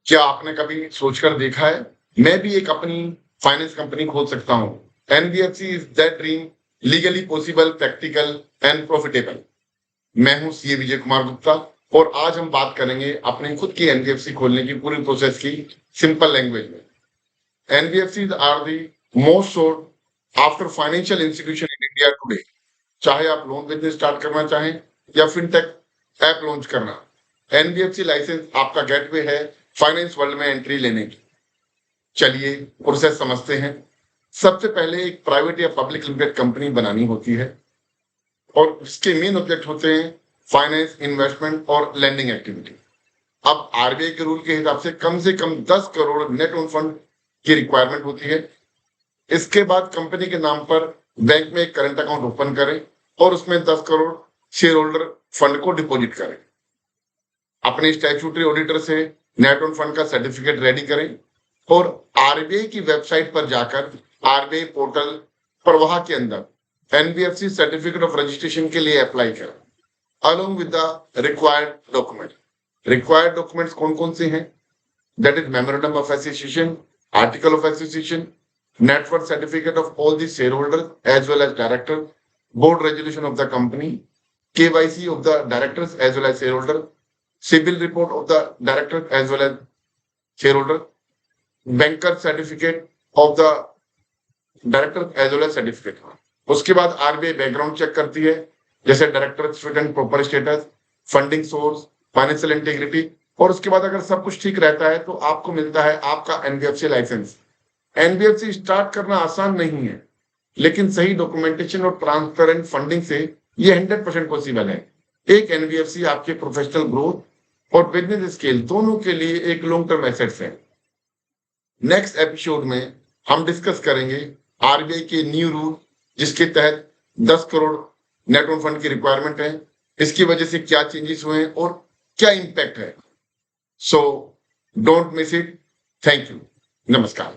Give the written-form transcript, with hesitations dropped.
क्या आपने कभी सोचकर देखा है, मैं भी एक अपनी फाइनेंस कंपनी खोल सकता हूँ? NBFC is that dream, legally possible, practical and profitable. मैं हूँ सीए विजय कुमार गुप्ता और आज हम बात करेंगे अपनी खुद की एनबीएफसी खोलने की पूरी प्रोसेस की सिंपल लैंग्वेज में। NBFC are the most sought after financial institution in India today. चाहे आप लोन बिजनेस स्टार्ट करना चाहें या फिनटेक ऐप लॉन्च करना, एनबीएफसी लाइसेंस आपका गेटवे है फाइनेंस वर्ल्ड में एंट्री लेने की। चलिए प्रोसेस समझते हैं। सबसे पहले एक प्राइवेट या पब्लिक लिमिटेड कंपनी बनानी होती है और इसके मेन ऑब्जेक्ट होते हैं फाइनेंस, इन्वेस्टमेंट और लैंडिंग एक्टिविटी। अब आरबीआई के रूल के हिसाब से कम 10 करोड़ नेट ओन फंड की रिक्वायरमेंट होती है। इसके बाद कंपनी के नाम पर बैंक में एक करंट अकाउंट ओपन करें और उसमें 10 करोड़ शेयर होल्डर फंड को डिपॉजिट करें। अपने स्टैट्यूटरी ऑडिटर से नेट ओन फंड का सर्टिफिकेट रेडी करें और आरबीआई की वेबसाइट पर जाकर आरबीआई पोर्टल प्रवाह के अंदर एनबीएफसी सर्टिफिकेट ऑफ रजिस्ट्रेशन के लिए अप्लाई करें along with the required document. Required documents कौन कौन से हैं? That is memorandum of association, article of association, net worth certificate of all the shareholders as well as director, board resolution of the company, KYC of the directors as well as shareholder, CIBIL report of the director as well as shareholder, banker certificate of the director as well as certificate। उसके बाद RBI background check करती है, जैसे director fit and proper status, funding source, financial integrity, और उसके बाद अगर सब कुछ ठीक रहता है तो आपको मिलता है आपका एनबीएफसी लाइसेंस। एनबीएफसी स्टार्ट करना आसान नहीं है, लेकिन सही डॉक्यूमेंटेशन और ट्रांसपेरेंट फंडिंग से ये 100% पॉसिबल है। एक एनबीएफसी आपके प्रोफेशनल ग्रोथ और बिजनेस स्केल दोनों के लिए एक लॉन्ग टर्म एसेट्स है। नेक्स्ट एपिसोड में हम डिस्कस करेंगे आरबीआई के न्यू रूल, जिसके तहत 10 करोड़ नेट ओन फंड की रिक्वायरमेंट है। इसकी वजह से क्या चेंजेस हुए हैं और क्या इंपैक्ट है। So don't miss it. Thank you. नमस्कार।